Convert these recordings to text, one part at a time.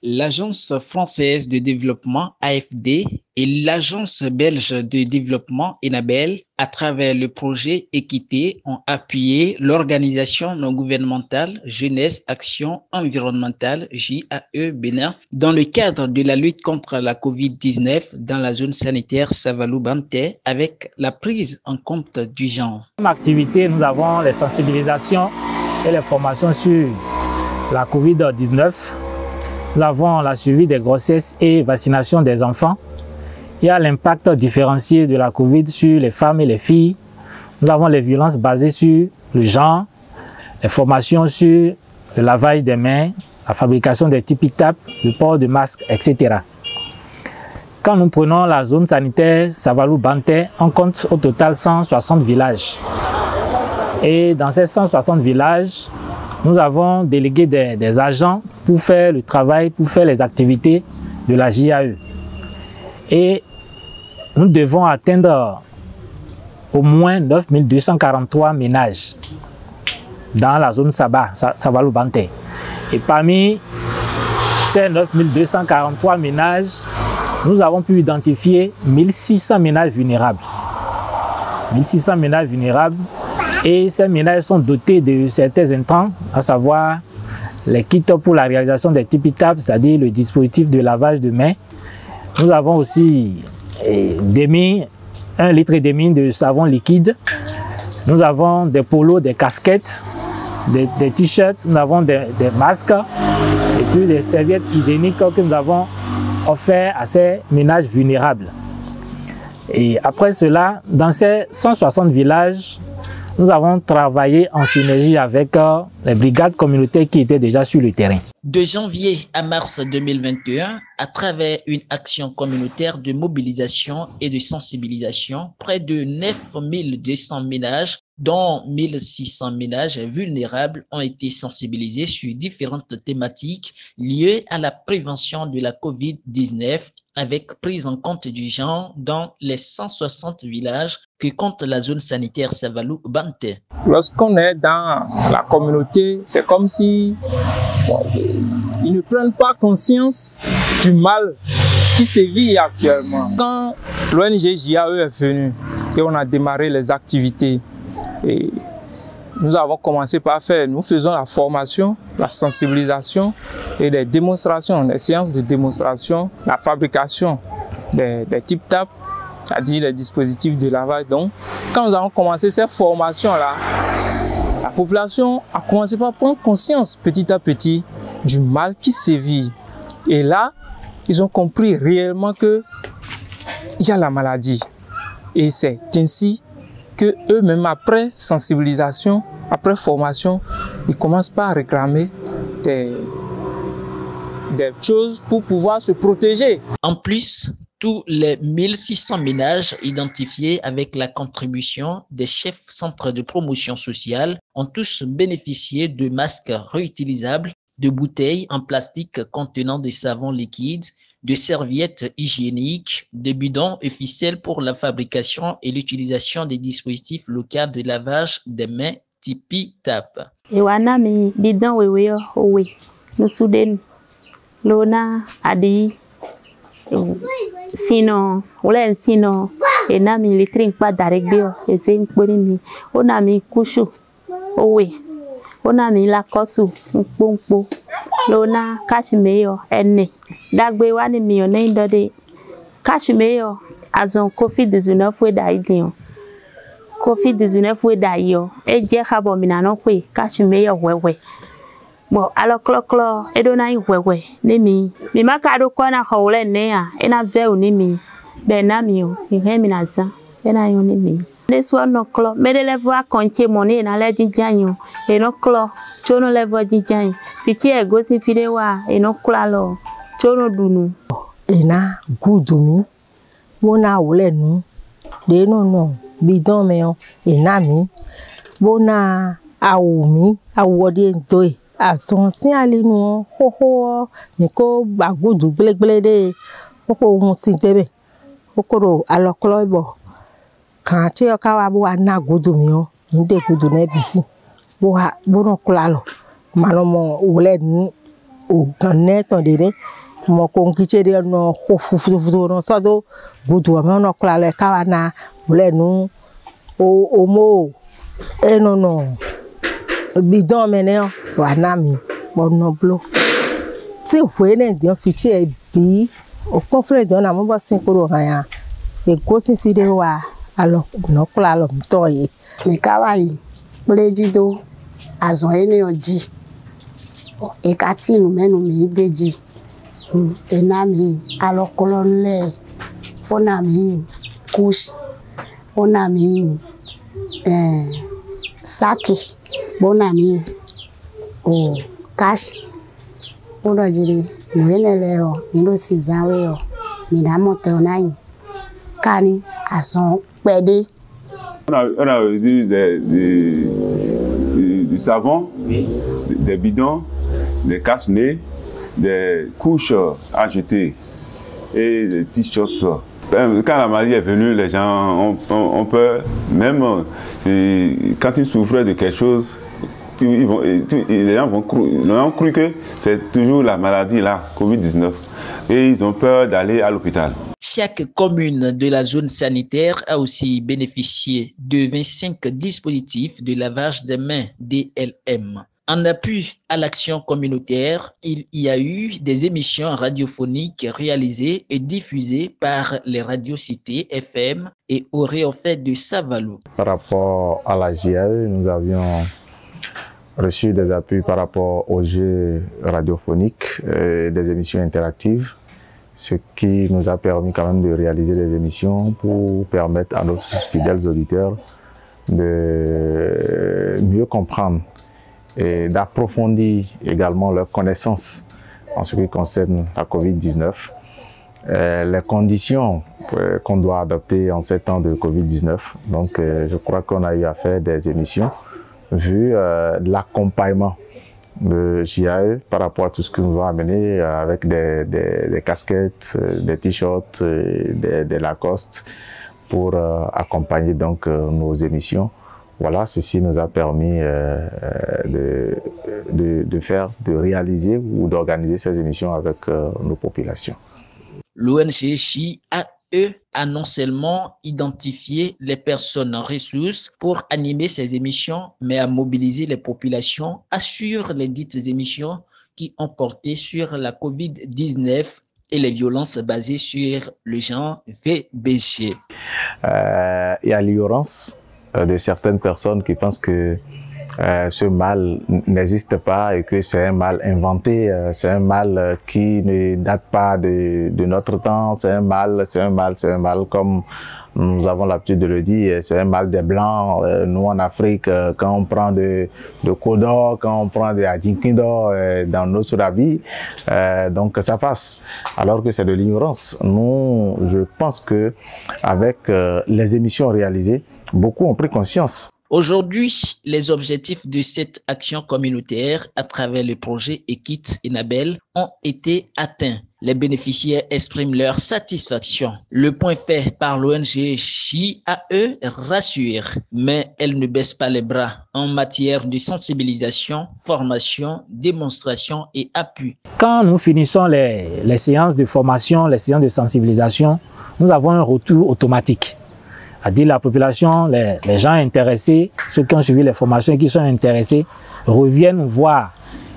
L'Agence française de développement AFD et l'Agence belge de développement ENABEL, à travers le projet Équité, ont appuyé l'organisation non gouvernementale Jeunesse Action Environnementale JAE Bénin dans le cadre de la lutte contre la COVID-19 dans la zone sanitaire Savalou-Banté avec la prise en compte du genre. Comme activité, nous avons les sensibilisations et les formations sur la COVID-19. Nous avons la suivi des grossesses et vaccination des enfants. Il y a l'impact différencié de la COVID sur les femmes et les filles. Nous avons les violences basées sur le genre, les formations sur le lavage des mains, la fabrication des tipi-tap, le port de masques, etc. Quand nous prenons la zone sanitaire Savalou-Banté, on compte au total 160 villages. Et dans ces 160 villages, nous avons délégué des agents pour faire le travail, pour faire les activités de la JAE. Et nous devons atteindre au moins 9243 ménages dans la zone Savalou-Banté. Et parmi ces 9243 ménages, nous avons pu identifier 1600 ménages vulnérables. 1600 ménages vulnérables. Et ces ménages sont dotés de certains intrants, à savoir les kits pour la réalisation des tipi-tap, c'est-à-dire le dispositif de lavage de mains. Nous avons aussi 1,5 litre de savon liquide. Nous avons des polos, des casquettes, des t-shirts, nous avons des masques et puis des serviettes hygiéniques que nous avons offertes à ces ménages vulnérables. Et après cela, dans ces 160 villages, nous avons travaillé en synergie avec les brigades communautaires qui étaient déjà sur le terrain. De janvier à mars 2021, à travers une action communautaire de mobilisation et de sensibilisation, près de 9200 ménages, dont 1600 ménages vulnérables, ont été sensibilisés sur différentes thématiques liées à la prévention de la COVID-19 avec prise en compte du genre dans les 160 villages que compte la zone sanitaire Savalou-Banté. Lorsqu'on est dans la communauté, c'est comme si ils ne prennent pas conscience du mal qui sévit actuellement. Quand l'ONG JAE est venue et on a démarré les activités, et nous avons commencé par nous faisons la formation, la sensibilisation et des démonstrations, des séances de démonstration, la fabrication des tip-tap, c'est-à-dire les dispositifs de lavage. Donc, quand nous avons commencé ces formations-là, la population a commencé par prendre conscience petit à petit du mal qui sévit. Et là, ils ont compris réellement qu'il y a la maladie. Et c'est ainsi que eux-mêmes, après sensibilisation, après formation, ils commencent par réclamer des choses pour pouvoir se protéger. En plus, tous les 1600 ménages identifiés avec la contribution des chefs centres de promotion sociale ont tous bénéficié de masques réutilisables, de bouteilles en plastique contenant des savons liquides, de serviettes hygiéniques, de bidons et ficelles pour la fabrication et l'utilisation des dispositifs locaux de lavage des mains tipi-tap. Iwana mi bidon wewe owe nusuden lona adi sino ule sino ena mi litrin pa daregbe ese nkpori mi ona mi kushu owe ona mi lakosu nkpompo lona kachimeyo ene dagbe wani mi ona indode kachimeyo azon COVID-19 we da idion COVID-19 we da yo e je khabo mi na no pe kachimeyo wewe bo alo kloklo edona wewe ni mi makado kona hole ne a ena veu ni mi be na mi o mi na za ena yo ni mi this one no klo me de level akonche money na le jinjanyo e no klo chono level jinjan fiki e go si fide wa e no kla lo chono dunu ena gudumi wona wole nu de no bidon me o ena mi bona awumi awode ntoy ason sin ale nu ho ni ko bagudu gbelegbele de ko ohun sin tebe okoro aloklo ibo kan ti o ka wa bo na gudu mi o nde gudu na bisi bo no kula lo manomo wole nu au Ganet, on dirait. Mon conquête de nos no sado gudu mais on cla le kawana le nous au mot et non bidon meneo wanami bon noblo si vous ne dion fichier bi au confrère de na mo ba sin ko ya e go sin fide wa alors no cla lo mtoye me kawai blejido azon ene oji e katinu menu mi deji enami alokolonle onami kush onami sake bonami o cash bonajiri nueneleo nilo sinzaweo minamote onai kani ason pede. On a utilisé du savon, des bidons, des cache-nez, des couches à jeter et des t-shirts. Quand la maladie est venue, les gens ont peur. Même quand ils souffraient de quelque chose, les gens ont cru que c'est toujours la maladie là, Covid-19. Et ils ont peur d'aller à l'hôpital. Chaque commune de la zone sanitaire a aussi bénéficié de 25 dispositifs de lavage des mains DLM. En appui à l'action communautaire, il y a eu des émissions radiophoniques réalisées et diffusées par les radios Cité FM et au Réofait de Savalou. Par rapport à la JAE, nous avions reçu des appuis par rapport aux jeux radiophoniques, des émissions interactives, ce qui nous a permis quand même de réaliser des émissions pour permettre à nos fidèles auditeurs de mieux comprendre et d'approfondir également leurs connaissances en ce qui concerne la Covid-19, les conditions qu'on doit adopter en ces temps de Covid-19. Donc je crois qu'on a eu à faire des émissions vu l'accompagnement de JAE par rapport à tout ce que nous avons amené avec des casquettes, des t-shirts, des Lacoste pour accompagner donc nos émissions. Voilà, ceci nous a permis de réaliser ou d'organiser ces émissions avec nos populations. L'ONG JAE a non seulement identifié les personnes ressources pour animer ces émissions, mais a mobilisé les populations, assure les dites émissions qui ont porté sur la COVID-19 et les violences basées sur le genre VBG. Il y a l'ignorance de certaines personnes qui pensent que ce mal n'existe pas et que c'est un mal inventé, c'est un mal qui ne date pas de notre temps, c'est un mal comme nous avons l'habitude de le dire, c'est un mal des Blancs. Nous en Afrique, quand on prend de Kodor, quand on prend de Adinkindo dans nos surabis, donc ça passe, alors que c'est de l'ignorance. Nous, je pense que avec les émissions réalisées, beaucoup ont pris conscience. Aujourd'hui, les objectifs de cette action communautaire à travers le projet Equit Enabel ont été atteints. Les bénéficiaires expriment leur satisfaction. Le point fait par l'ONG JAE rassure, mais elle ne baisse pas les bras en matière de sensibilisation, formation, démonstration et appui. Quand nous finissons les séances de formation, les séances de sensibilisation, nous avons un retour automatique. À dire la population, les gens intéressés, ceux qui ont suivi les formations et qui sont intéressés, reviennent nous voir.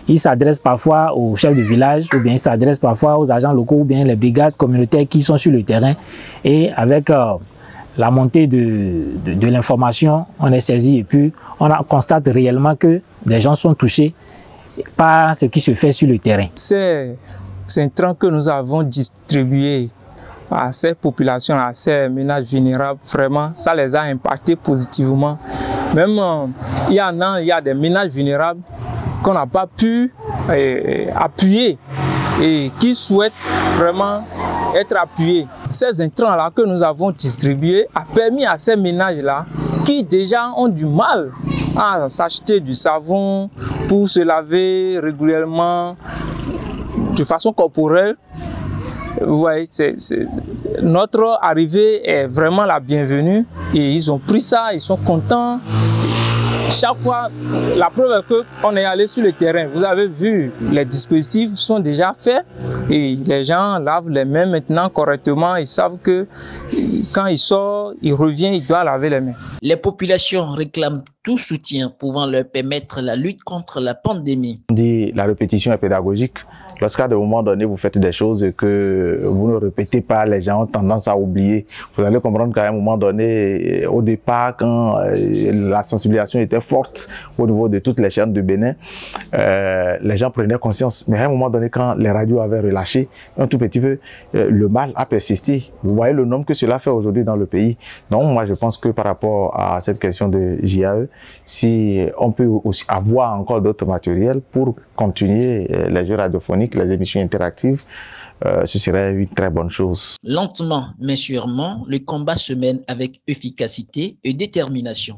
Ils s'adressent parfois aux chefs de village, ou bien ils s'adressent parfois aux agents locaux, ou bien les brigades communautaires qui sont sur le terrain. Et avec la montée de l'information, on est saisi et puis on constate réellement que des gens sont touchés par ce qui se fait sur le terrain. Ces intrants que nous avons distribués à ces populations, à ces ménages vulnérables, vraiment, ça les a impactés positivement. Même il y a des ménages vulnérables qu'on n'a pas pu appuyer et qui souhaitent vraiment être appuyés. Ces intrants-là que nous avons distribués a permis à ces ménages-là qui déjà ont du mal à s'acheter du savon pour se laver régulièrement de façon corporelle. Vous voyez, notre arrivée est vraiment la bienvenue et ils ont pris ça, ils sont contents. chaque fois, la preuve est qu'on est allé sur le terrain. Vous avez vu, les dispositifs sont déjà faits et les gens lavent les mains maintenant correctement. Ils savent que quand il sort, il revient, il doit laver les mains. Les populations réclament tout soutien pouvant leur permettre la lutte contre la pandémie. On dit la répétition est pédagogique. Lorsqu'à un moment donné, vous faites des choses et que vous ne répétez pas, les gens ont tendance à oublier. Vous allez comprendre qu'à un moment donné, au départ, quand la sensibilisation était forte au niveau de toutes les chaînes du Bénin, les gens prenaient conscience. Mais à un moment donné, quand les radios avaient relâché un tout petit peu, le mal a persisté. Vous voyez le nombre que cela fait aujourd'hui dans le pays. Donc moi, je pense que par rapport à cette question de JAE, si on peut aussi avoir encore d'autres matériels pour continuer les jeux radiophoniques, les émissions interactives, ce serait une très bonne chose. Lentement mais sûrement, le combat se mène avec efficacité et détermination.